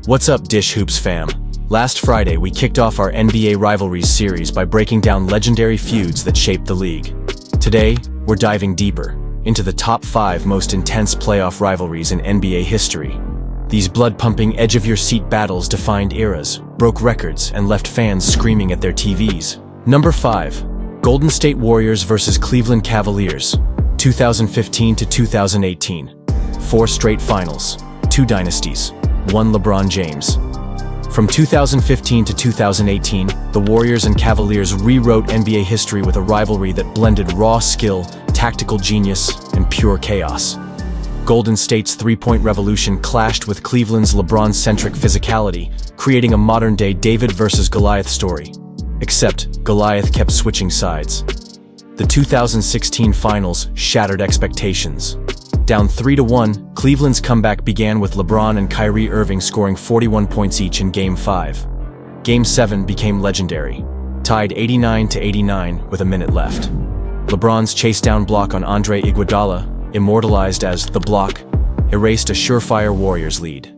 What's up, Dish Hoops fam? Last Friday, we kicked off our NBA Rivalries series by breaking down legendary feuds that shaped the league. Today, we're diving deeper into the top 5 most intense playoff rivalries in NBA history. These blood-pumping, edge-of-your-seat battles defined eras, broke records, and left fans screaming at their TVs. Number 5. Golden State Warriors vs. Cleveland Cavaliers, 2015 to 2018. 4 straight finals, 2 dynasties, 1 LeBron James. From 2015 to 2018, the Warriors and Cavaliers rewrote NBA history with a rivalry that blended raw skill, tactical genius, and pure chaos. Golden State's three-point revolution clashed with Cleveland's LeBron-centric physicality, creating a modern-day David versus Goliath story. Except, Goliath kept switching sides. The 2016 finals shattered expectations. Down 3-1, Cleveland's comeback began with LeBron and Kyrie Irving scoring 41 points each in Game 5. Game 7 became legendary, tied 89-89 with a minute left. LeBron's chase-down block on Andre Iguodala, immortalized as The Block, erased a surefire Warriors lead.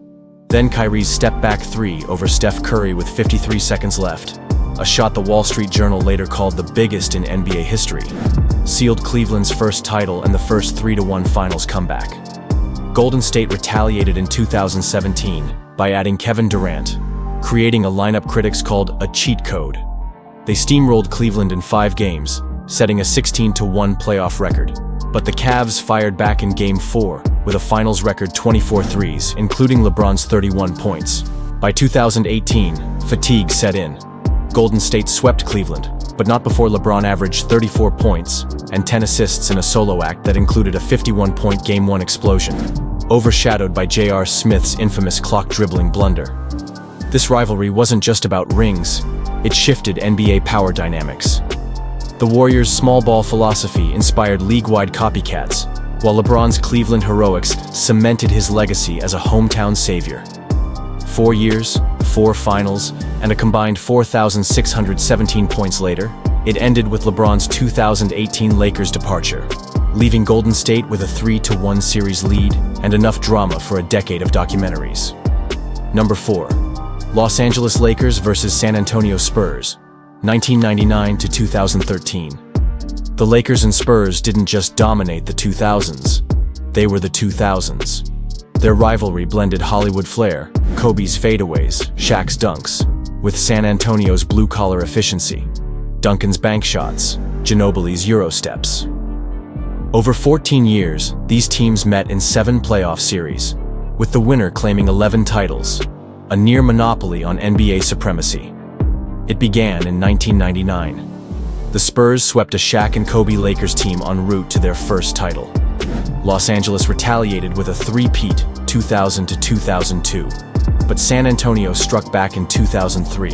Then Kyrie's step-back 3 over Steph Curry with 53 seconds left, a shot the Wall Street Journal later called the biggest in NBA history, sealed Cleveland's first title and the first 3-1 finals comeback. Golden State retaliated in 2017 by adding Kevin Durant, creating a lineup critics called a cheat code. They steamrolled Cleveland in 5 games, setting a 16-1 playoff record. But the Cavs fired back in Game 4 with a finals record 24 threes, including LeBron's 31 points. By 2018, fatigue set in. Golden State swept Cleveland, but not before LeBron averaged 34 points and 10 assists in a solo act that included a 51-point Game 1 explosion, overshadowed by J.R. Smith's infamous clock-dribbling blunder. This rivalry wasn't just about rings, it shifted NBA power dynamics. The Warriors' small-ball philosophy inspired league-wide copycats, while LeBron's Cleveland heroics cemented his legacy as a hometown savior. 4 years, 4 finals, and a combined 4,617 points later, it ended with LeBron's 2018 Lakers departure, leaving Golden State with a 3-1 series lead and enough drama for a decade of documentaries. Number 4. Los Angeles Lakers vs. San Antonio Spurs, 1999 to 2013. The Lakers and Spurs didn't just dominate the 2000s, they were the 2000s. Their rivalry blended Hollywood flair, Kobe's fadeaways, Shaq's dunks, with San Antonio's blue-collar efficiency, Duncan's bank shots, Ginobili's Euro steps. Over 14 years, these teams met in 7 playoff series, with the winner claiming 11 titles, a near monopoly on NBA supremacy. It began in 1999. The Spurs swept a Shaq and Kobe Lakers team en route to their first title. Los Angeles retaliated with a three-peat, 2000 to 2002. But San Antonio struck back in 2003.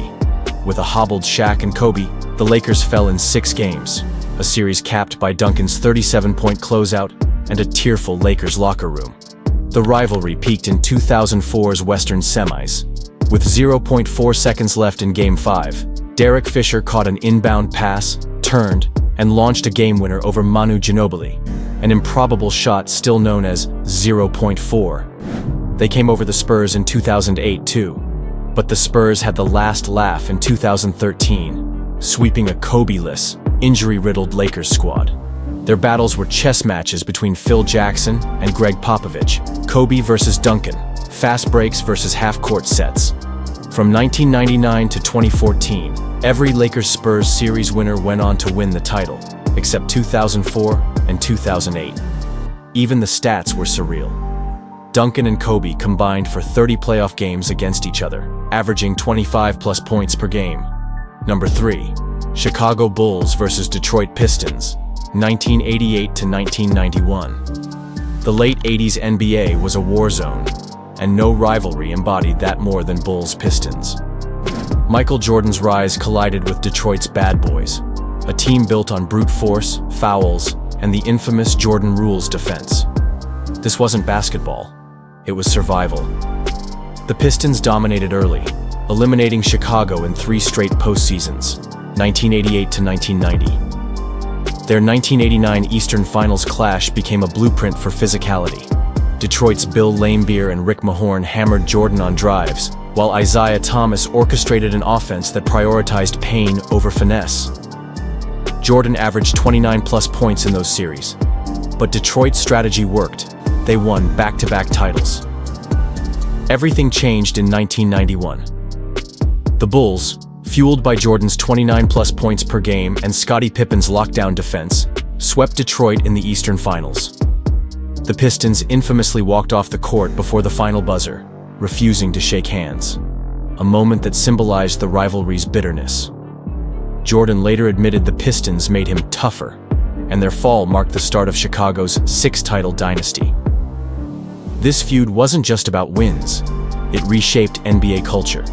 With a hobbled Shaq and Kobe, the Lakers fell in 6 games, a series capped by Duncan's 37-point closeout and a tearful Lakers locker room. The rivalry peaked in 2004's Western Semis. With 0.4 seconds left in Game 5, Derek Fisher caught an inbound pass, turned, and launched a game winner over Manu Ginobili, an improbable shot still known as 0.4. They came over the Spurs in 2008 too, but the Spurs had the last laugh in 2013, sweeping a Kobe-less, injury-riddled Lakers squad. Their battles were chess matches between Phil Jackson and Greg Popovich, Kobe versus Duncan, fast breaks versus half-court sets. From 1999 to 2014, every Lakers-Spurs series winner went on to win the title, except 2004 and 2008. Even the stats were surreal. Duncan and Kobe combined for 30 playoff games against each other, averaging 25-plus points per game. Number 3. Chicago Bulls vs. Detroit Pistons, 1988 to 1991. The late 80s NBA was a war zone, and no rivalry embodied that more than Bulls-Pistons. Michael Jordan's rise collided with Detroit's Bad Boys, a team built on brute force, fouls, and the infamous Jordan Rules defense. This wasn't basketball, it was survival. The Pistons dominated early, eliminating Chicago in 3 straight postseasons, 1988 to 1990. Their 1989 Eastern Finals clash became a blueprint for physicality. Detroit's Bill Laimbeer and Rick Mahorn hammered Jordan on drives, while Isaiah Thomas orchestrated an offense that prioritized pain over finesse. Jordan averaged 29-plus points in those series, but Detroit's strategy worked. They won back-to-back titles. Everything changed in 1991. The Bulls, fueled by Jordan's 29-plus points per game and Scottie Pippen's lockdown defense, swept Detroit in the Eastern Finals. The Pistons infamously walked off the court before the final buzzer, refusing to shake hands, a moment that symbolized the rivalry's bitterness. Jordan later admitted the Pistons made him tougher, and their fall marked the start of Chicago's six-title dynasty. This feud wasn't just about wins, it reshaped NBA culture.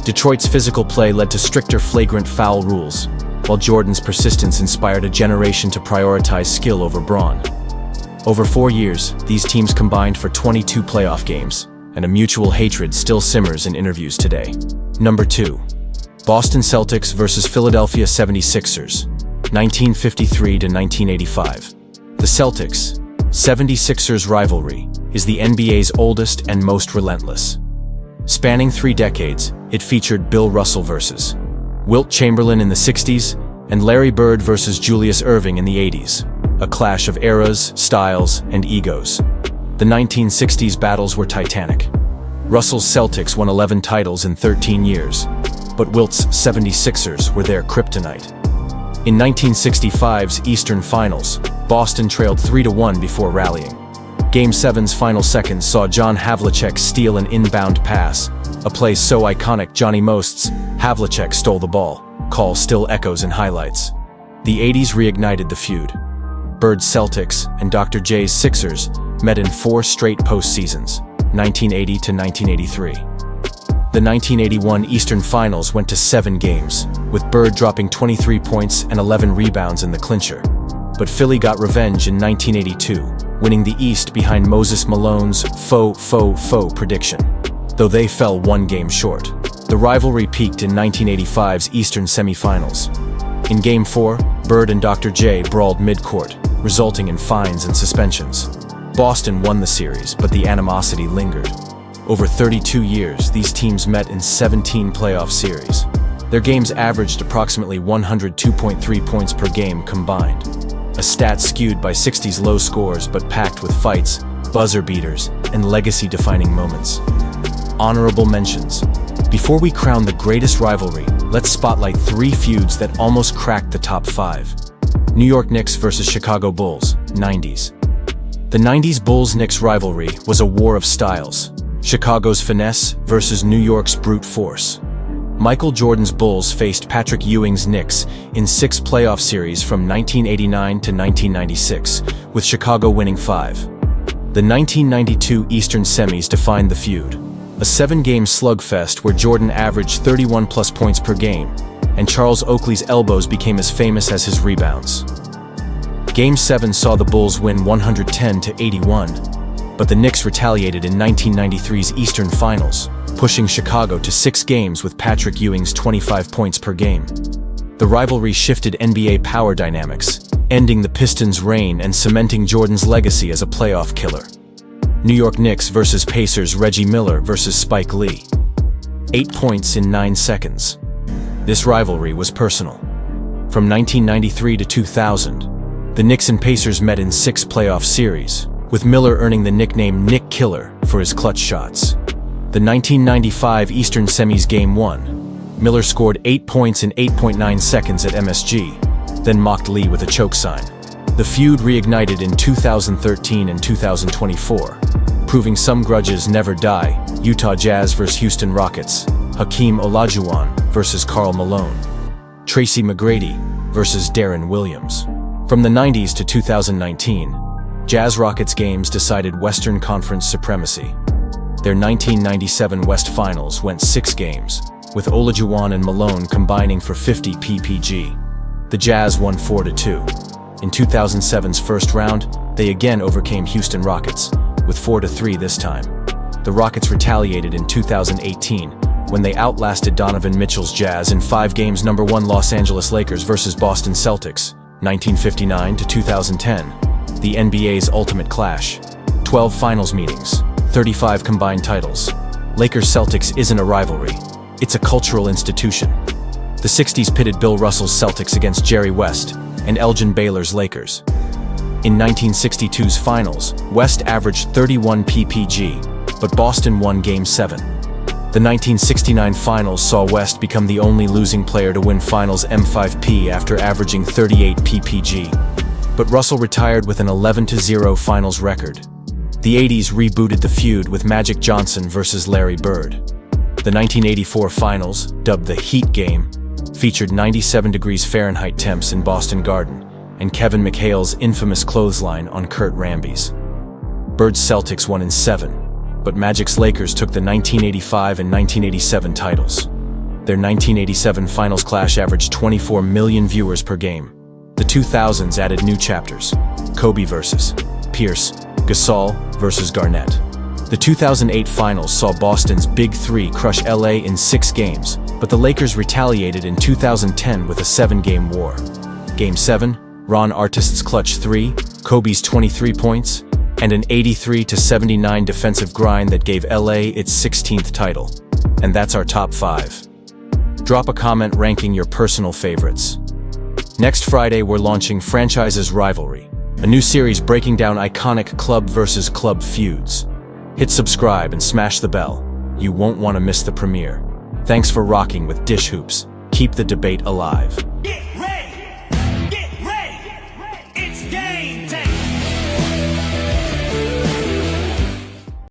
Detroit's physical play led to stricter flagrant foul rules, while Jordan's persistence inspired a generation to prioritize skill over brawn. Over 4 years, these teams combined for 22 playoff games, and a mutual hatred still simmers in interviews today. Number 2. Boston Celtics vs. Philadelphia 76ers, 1953 to 1985. The Celtics, 76ers rivalry is the NBA's oldest and most relentless. Spanning 3 decades, it featured Bill Russell vs. Wilt Chamberlain in the 60s and Larry Bird vs. Julius Erving in the 80s, a clash of eras, styles, and egos. The 1960s battles were titanic. Russell's Celtics won 11 titles in 13 years, but Wilt's 76ers were their kryptonite. In 1965's Eastern Finals, Boston trailed 3-1 before rallying. Game 7's final seconds saw John Havlicek steal an inbound pass, a play so iconic Johnny Most's "Havlicek stole the ball" call still echoes in highlights. The 80s reignited the feud. Bird's Celtics and Dr. J's Sixers met in 4 straight postseasons, 1980 to 1983. The 1981 Eastern Finals went to 7 games, with Bird dropping 23 points and 11 rebounds in the clincher. But Philly got revenge in 1982, winning the East behind Moses Malone's faux prediction. Though they fell 1 game short, the rivalry peaked in 1985's Eastern semifinals. In Game 4, Bird and Dr. J brawled midcourt, resulting in fines and suspensions. Boston won the series, but the animosity lingered. Over 32 years, these teams met in 17 playoff series. Their games averaged approximately 102.3 points per game combined, a stat skewed by 60s low scores but packed with fights, buzzer beaters, and legacy-defining moments. Honorable mentions. Before we crown the greatest rivalry, let's spotlight 3 feuds that almost cracked the top 5. New York Knicks vs. Chicago Bulls, 90s. The 90s Bulls-Knicks rivalry was a war of styles. Chicago's finesse versus New York's brute force. Michael Jordan's Bulls faced Patrick Ewing's Knicks in 6 playoff series from 1989 to 1996, with Chicago winning 5. The 1992 Eastern Semis defined the feud, a 7-game slugfest where Jordan averaged 31-plus points per game, and Charles Oakley's elbows became as famous as his rebounds. Game 7 saw the Bulls win 110-81, but the Knicks retaliated in 1993's Eastern Finals, pushing Chicago to 6 games with Patrick Ewing's 25 points per game. The rivalry shifted NBA power dynamics, ending the Pistons' reign and cementing Jordan's legacy as a playoff killer. New York Knicks vs. Pacers Reggie Miller vs. Spike Lee. 8 points in 9 seconds. This rivalry was personal. From 1993 to 2000, the Knicks and Pacers met in 6 playoff series, with Miller earning the nickname Nick Killer for his clutch shots. The 1995 Eastern Semis Game 1, Miller scored 8 points in 8.9 seconds at MSG, then mocked Lee with a choke sign. The feud reignited in 2013 and 2024, proving some grudges never die. Utah Jazz vs. Houston Rockets, Hakeem Olajuwon vs. Karl Malone, Tracy McGrady vs. Darren Williams. From the 90s to 2019, Jazz Rockets games decided Western Conference supremacy. Their 1997 West Finals went 6 games, with Olajuwon and Malone combining for 50 PPG. The Jazz won 4-2. In 2007's first round, they again overcame Houston Rockets, with 4-3 this time. The Rockets retaliated in 2018, when they outlasted Donovan Mitchell's Jazz in 5 games. Number 1 Los Angeles Lakers vs. Boston Celtics, 1959 to 2010. The NBA's ultimate clash. 12 finals meetings, 35 combined titles. Lakers-Celtics isn't a rivalry. It's a cultural institution. The 60s pitted Bill Russell's Celtics against Jerry West and Elgin Baylor's Lakers. In 1962's finals, West averaged 31 ppg, but Boston won Game 7. The 1969 finals saw West become the only losing player to win finals M5P after averaging 38 ppg. But Russell retired with an 11-0 finals record. The 80s rebooted the feud with Magic Johnson versus Larry Bird. The 1984 finals, dubbed the Heat Game, featured 97 degrees Fahrenheit temps in Boston Garden and Kevin McHale's infamous clothesline on Kurt Ramby's. Bird's Celtics won in 7, but Magic's Lakers took the 1985 and 1987 titles. Their 1987 finals clash averaged 24 million viewers per game. The 2000s added new chapters: Kobe versus Pierce, Gasol versus Garnett. The 2008 finals saw Boston's Big Three crush LA in 6 games, but the Lakers retaliated in 2010 with a 7-game war. Game 7, Ron Artest's clutch 3, Kobe's 23 points, and an 83-79 defensive grind that gave LA its 16th title. And that's our top 5. Drop a comment ranking your personal favorites. Next Friday, we're launching Franchises Rivalry, a new series breaking down iconic club versus club feuds. Hit subscribe and smash the bell. You won't want to miss the premiere. Thanks for rocking with Dish Hoops. Keep the debate alive.